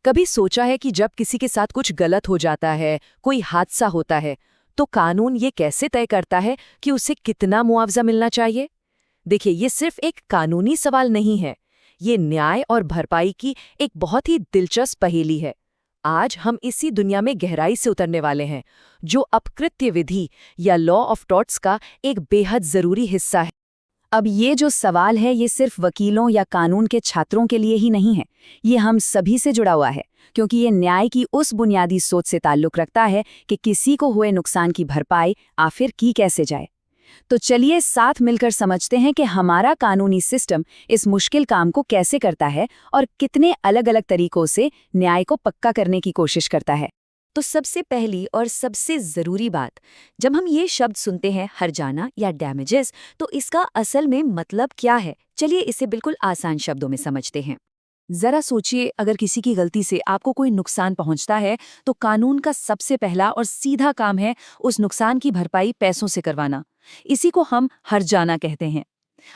कभी सोचा है कि जब किसी के साथ कुछ गलत हो जाता है, कोई हादसा होता है, तो कानून ये कैसे तय करता है कि उसे कितना मुआवजा मिलना चाहिए? देखिए, ये सिर्फ एक कानूनी सवाल नहीं है। ये न्याय और भरपाई की एक बहुत ही दिलचस्प पहेली है। आज हम इसी दुनिया में गहराई से उतरने वाले हैं, जो अपकृत्य विधि या लॉ ऑफ टॉर्ट्स का एक बेहद जरूरी हिस्सा है। अब ये जो सवाल है ये सिर्फ वकीलों या कानून के छात्रों के लिए ही नहीं है, ये हम सभी से जुड़ा हुआ है, क्योंकि ये न्याय की उस बुनियादी सोच से ताल्लुक़ रखता है कि किसी को हुए नुकसान की भरपाई आखिर की कैसे जाए। तो चलिए साथ मिलकर समझते हैं कि हमारा कानूनी सिस्टम इस मुश्किल काम को कैसे करता है और कितने अलग अलग तरीकों से न्याय को पक्का करने की कोशिश करता है। तो सबसे पहली और सबसे ज़रूरी बात, जब हम ये शब्द सुनते हैं हर्जाना या डैमेजेस, तो इसका असल में मतलब क्या है? चलिए इसे बिल्कुल आसान शब्दों में समझते हैं। ज़रा सोचिए, अगर किसी की गलती से आपको कोई नुकसान पहुंचता है तो कानून का सबसे पहला और सीधा काम है उस नुकसान की भरपाई पैसों से करवाना। इसी को हम हर्जाना कहते हैं।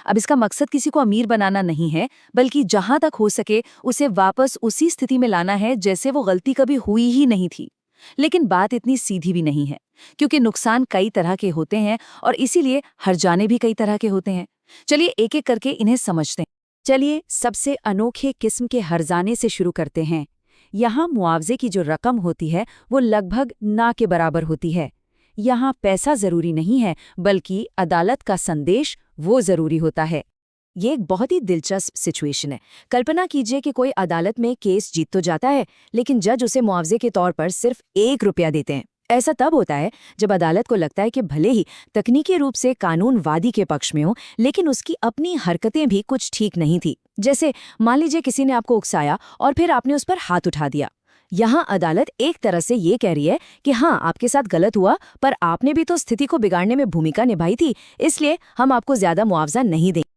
अब इसका मकसद किसी को अमीर बनाना नहीं है, बल्कि जहां तक हो सके उसे वापस उसी स्थिति में लाना है जैसे वो गलती कभी हुई ही नहीं थी। लेकिन बात इतनी सीधी भी नहीं है, क्योंकि नुकसान कई तरह के होते हैं और इसीलिए हर्जाने भी कई तरह के होते हैं। चलिए एक एक करके इन्हें समझते हैं। चलिए सबसे अनोखे किस्म के हर्जाने से शुरू करते हैं। यहाँ मुआवजे की जो रकम होती है वो लगभग ना के बराबर होती है। यहाँ पैसा जरूरी नहीं है, बल्कि अदालत का संदेश वो जरूरी होता है। ये एक बहुत ही दिलचस्प सिचुएशन है। कल्पना कीजिए कि कोई अदालत में केस जीत तो जाता है, लेकिन जज उसे मुआवजे के तौर पर सिर्फ 1 रुपया देते हैं। ऐसा तब होता है जब अदालत को लगता है कि भले ही तकनीकी रूप से कानून वादी के पक्ष में हो, लेकिन उसकी अपनी हरकतें भी कुछ ठीक नहीं थी। जैसे मान लीजिए किसी ने आपको उकसाया और फिर आपने उस पर हाथ उठा दिया। यहाँ अदालत एक तरह से ये कह रही है कि हाँ, आपके साथ गलत हुआ, पर आपने भी तो स्थिति को बिगाड़ने में भूमिका निभाई थी, इसलिए हम आपको ज्यादा मुआवजा नहीं देंगे।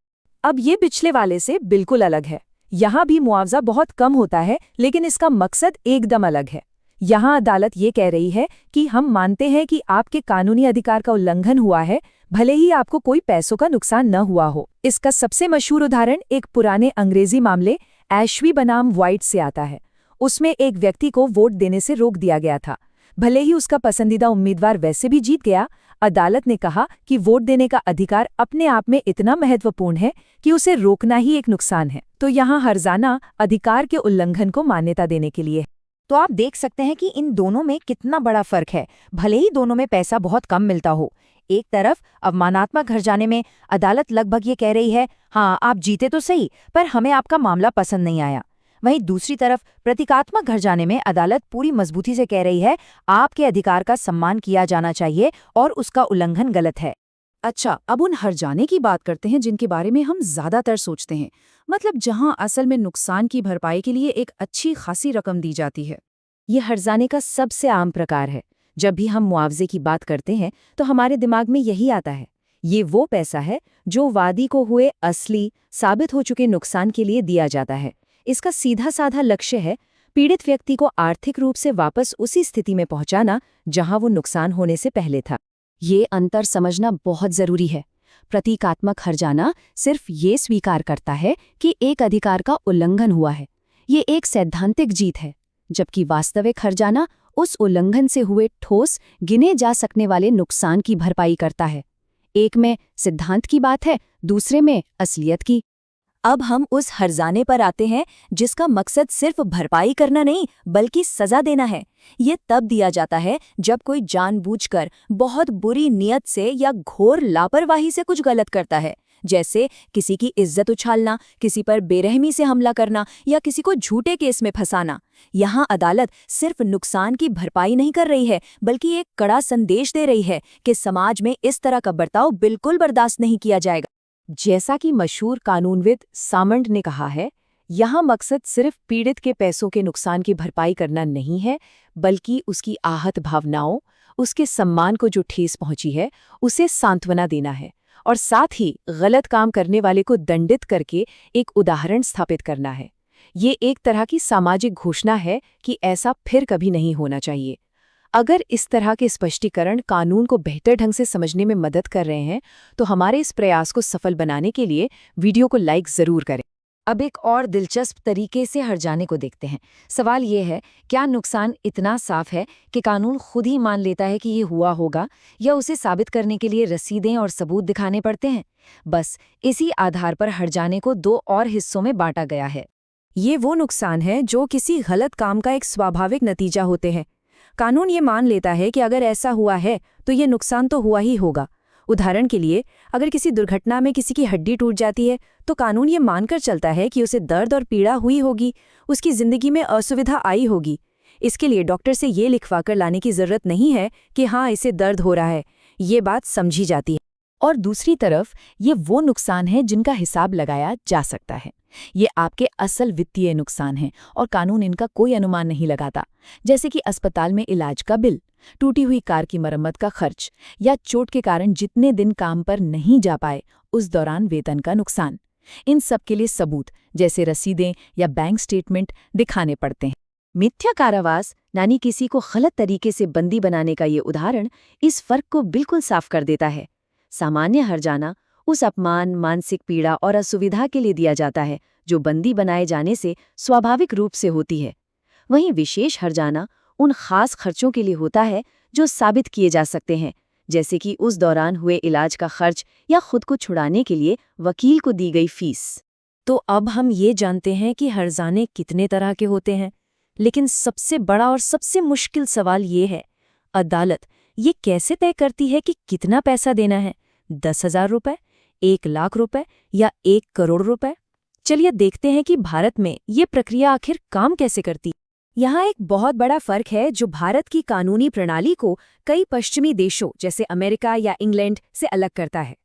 अब ये पिछले वाले से बिल्कुल अलग है। यहाँ भी मुआवजा बहुत कम होता है, लेकिन इसका मकसद एकदम अलग है। यहाँ अदालत ये कह रही है कि हम मानते हैं कि आपके कानूनी अधिकार का उल्लंघन हुआ है, भले ही आपको कोई पैसों का नुकसान न हुआ हो। इसका सबसे मशहूर उदाहरण एक पुराने अंग्रेजी मामले एशवी बनाम व्हाइट से आता है। उसमें एक व्यक्ति को वोट देने से रोक दिया गया था। भले ही उसका पसंदीदा उम्मीदवार वैसे भी जीत गया, अदालत ने कहा कि वोट देने का अधिकार अपने आप में इतना महत्वपूर्ण है कि उसे रोकना ही एक नुकसान है। तो यहाँ हर्जाना अधिकार के उल्लंघन को मान्यता देने के लिए है। तो आप देख सकते हैं कि इन दोनों में कितना बड़ा फर्क है, भले ही दोनों में पैसा बहुत कम मिलता हो। एक तरफ अवमानात्मक हर्जाने में अदालत लगभग ये कह रही है, हाँ आप जीते तो सही, पर हमें आपका मामला पसंद नहीं आया। वहीं दूसरी तरफ प्रतीकात्मक हर्जाने में अदालत पूरी मजबूती से कह रही है, आपके अधिकार का सम्मान किया जाना चाहिए और उसका उल्लंघन गलत है। अच्छा, अब उन हर्जाने की बात करते हैं जिनके बारे में हम ज्यादातर सोचते हैं, मतलब जहां असल में नुकसान की भरपाई के लिए एक अच्छी खासी रकम दी जाती है। ये हर्जाने का सबसे आम प्रकार है। जब भी हम मुआवजे की बात करते हैं तो हमारे दिमाग में यही आता है। ये वो पैसा है जो वादी को हुए असली साबित हो चुके नुकसान के लिए दिया जाता है। इसका सीधा साधा लक्ष्य है पीड़ित व्यक्ति को आर्थिक रूप से वापस उसी स्थिति में पहुंचाना जहां वो नुकसान होने से पहले था। ये अंतर समझना बहुत जरूरी है। प्रतीकात्मक हर्जाना सिर्फ ये स्वीकार करता है कि एक अधिकार का उल्लंघन हुआ है, ये एक सैद्धांतिक जीत है, जबकि वास्तविक हर्जाना उस उल्लंघन से हुए ठोस गिने जा सकने वाले नुकसान की भरपाई करता है। एक में सिद्धांत की बात है, दूसरे में असलियत की। अब हम उस हर्जाने पर आते हैं जिसका मकसद सिर्फ भरपाई करना नहीं, बल्कि सजा देना है। ये तब दिया जाता है जब कोई जानबूझकर बहुत बुरी नियत से या घोर लापरवाही से कुछ गलत करता है, जैसे किसी की इज्जत उछालना, किसी पर बेरहमी से हमला करना या किसी को झूठे केस में फंसाना। यहाँ अदालत सिर्फ नुकसान की भरपाई नहीं कर रही है, बल्कि एक कड़ा संदेश दे रही है कि समाज में इस तरह का बर्ताव बिल्कुल बर्दाश्त नहीं किया जाएगा। जैसा कि मशहूर कानूनविद सामंड ने कहा है, यहाँ मकसद सिर्फ पीड़ित के पैसों के नुकसान की भरपाई करना नहीं है, बल्कि उसकी आहत भावनाओं, उसके सम्मान को जो ठेस पहुंची है, उसे सांत्वना देना है और साथ ही गलत काम करने वाले को दंडित करके एक उदाहरण स्थापित करना है। ये एक तरह की सामाजिक घोषणा है कि ऐसा फिर कभी नहीं होना चाहिए। अगर इस तरह के स्पष्टीकरण कानून को बेहतर ढंग से समझने में मदद कर रहे हैं, तो हमारे इस प्रयास को सफल बनाने के लिए वीडियो को लाइक ज़रूर करें। अब एक और दिलचस्प तरीके से हर्जाने को देखते हैं। सवाल ये है, क्या नुकसान इतना साफ है कि कानून खुद ही मान लेता है कि ये हुआ होगा, या उसे साबित करने के लिए रसीदें और सबूत दिखाने पड़ते हैं? बस इसी आधार पर हर्जाने को दो और हिस्सों में बांटा गया है। ये वो नुकसान है जो किसी गलत काम का एक स्वाभाविक नतीजा होते हैं। कानून ये मान लेता है कि अगर ऐसा हुआ है तो ये नुकसान तो हुआ ही होगा। उदाहरण के लिए, अगर किसी दुर्घटना में किसी की हड्डी टूट जाती है तो कानून ये मानकर चलता है कि उसे दर्द और पीड़ा हुई होगी, उसकी जिंदगी में असुविधा आई होगी। इसके लिए डॉक्टर से ये लिखवाकर लाने की जरूरत नहीं है कि हाँ, इसे दर्द हो रहा है। ये बात समझी जाती है। और दूसरी तरफ ये वो नुकसान है जिनका हिसाब लगाया जा सकता है। ये आपके असल वित्तीय नुकसान हैं और कानून इनका कोई अनुमान नहीं लगाता, जैसे कि अस्पताल में इलाज का बिल, टूटी हुई कार की मरम्मत का खर्च, या चोट के कारण जितने दिन काम पर नहीं जा पाए उस दौरान वेतन का नुकसान। इन सब के लिए सबूत जैसे रसीदें या बैंक स्टेटमेंट दिखाने पड़ते हैं। मिथ्या कारावास यानी किसी को गलत तरीके से बंदी बनाने का ये उदाहरण इस फर्क को बिल्कुल साफ कर देता है। सामान्य हर्जाना उस अपमान, मानसिक पीड़ा और असुविधा के लिए दिया जाता है जो बंदी बनाए जाने से स्वाभाविक रूप से होती है। वहीं विशेष हर्जाना उन खास खर्चों के लिए होता है जो साबित किए जा सकते हैं, जैसे कि उस दौरान हुए इलाज का खर्च या खुद को छुड़ाने के लिए वकील को दी गई फीस। तो अब हम ये जानते हैं कि हर्जाने कितने तरह के होते हैं, लेकिन सबसे बड़ा और सबसे मुश्किल सवाल ये है, अदालत ये कैसे तय करती है कि कितना पैसा देना है? 10,000 रुपए, 1 लाख रुपए या 1 करोड़ रुपए? चलिए देखते हैं कि भारत में ये प्रक्रिया आखिर काम कैसे करती। यहाँ एक बहुत बड़ा फर्क है जो भारत की कानूनी प्रणाली को कई पश्चिमी देशों जैसे अमेरिका या इंग्लैंड से अलग करता है।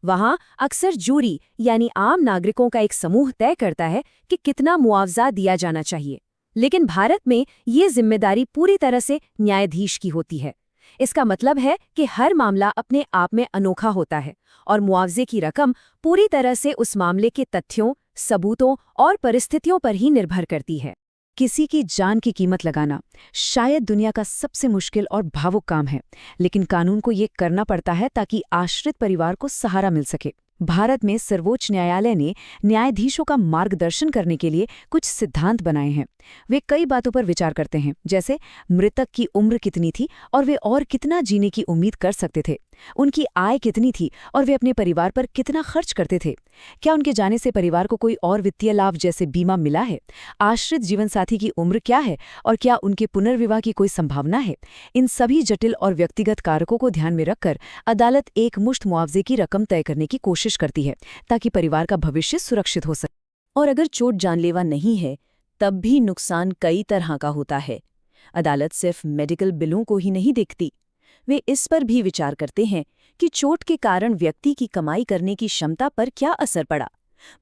वहाँ अक्सर जूरी यानी आम नागरिकों का एक समूह तय करता है कि कितना मुआवजा दिया जाना चाहिए, लेकिन भारत में ये जिम्मेदारी पूरी तरह से न्यायाधीश की होती है। इसका मतलब है कि हर मामला अपने आप में अनोखा होता है और मुआवजे की रकम पूरी तरह से उस मामले के तथ्यों, सबूतों और परिस्थितियों पर ही निर्भर करती है। किसी की जान की कीमत लगाना शायद दुनिया का सबसे मुश्किल और भावुक काम है, लेकिन कानून को ये करना पड़ता है ताकि आश्रित परिवार को सहारा मिल सके। भारत में सर्वोच्च न्यायालय ने न्यायाधीशों का मार्गदर्शन करने के लिए कुछ सिद्धांत बनाए हैं। वे कई बातों पर विचार करते हैं, जैसे मृतक की उम्र कितनी थी और वे और कितना जीने की उम्मीद कर सकते थे, उनकी आय कितनी थी और वे अपने परिवार पर कितना खर्च करते थे, क्या उनके जाने से परिवार को कोई और वित्तीय लाभ जैसे बीमा मिला है, आश्रित जीवनसाथी की उम्र क्या है और क्या उनके पुनर्विवाह की कोई संभावना है। इन सभी जटिल और व्यक्तिगत कारकों को ध्यान में रखकर अदालत एक मुश्त मुआवजे की रकम तय करने की कोशिश करती है ताकि परिवार का भविष्य सुरक्षित हो सके। और अगर चोट जानलेवा नहीं है तब भी नुकसान कई तरह का होता है। अदालत सिर्फ मेडिकल बिलों को ही नहीं देखती, वे इस पर भी विचार करते हैं कि चोट के कारण व्यक्ति की कमाई करने की क्षमता पर क्या असर पड़ा,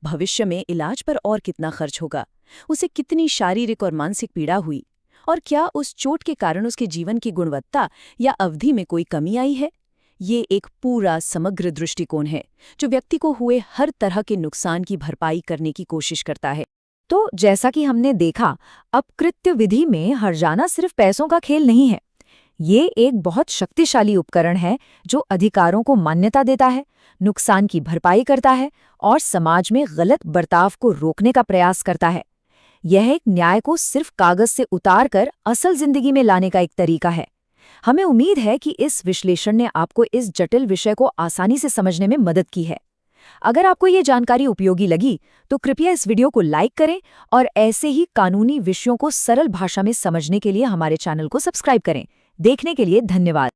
भविष्य में इलाज पर और कितना खर्च होगा, उसे कितनी शारीरिक और मानसिक पीड़ा हुई, और क्या उस चोट के कारण उसके जीवन की गुणवत्ता या अवधि में कोई कमी आई है। ये एक पूरा समग्र दृष्टिकोण है जो व्यक्ति को हुए हर तरह के नुकसान की भरपाई करने की कोशिश करता है। तो जैसा कि हमने देखा, अब कृत्य विधि में हर्जाना सिर्फ पैसों का खेल नहीं है। ये एक बहुत शक्तिशाली उपकरण है जो अधिकारों को मान्यता देता है, नुकसान की भरपाई करता है और समाज में गलत बर्ताव को रोकने का प्रयास करता है। यह एक न्याय को सिर्फ कागज से उतारकर असल जिंदगी में लाने का एक तरीका है। हमें उम्मीद है कि इस विश्लेषण ने आपको इस जटिल विषय को आसानी से समझने में मदद की है। अगर आपको ये जानकारी उपयोगी लगी तो कृपया इस वीडियो को लाइक करें और ऐसे ही कानूनी विषयों को सरल भाषा में समझने के लिए हमारे चैनल को सब्सक्राइब करें। देखने के लिए धन्यवाद।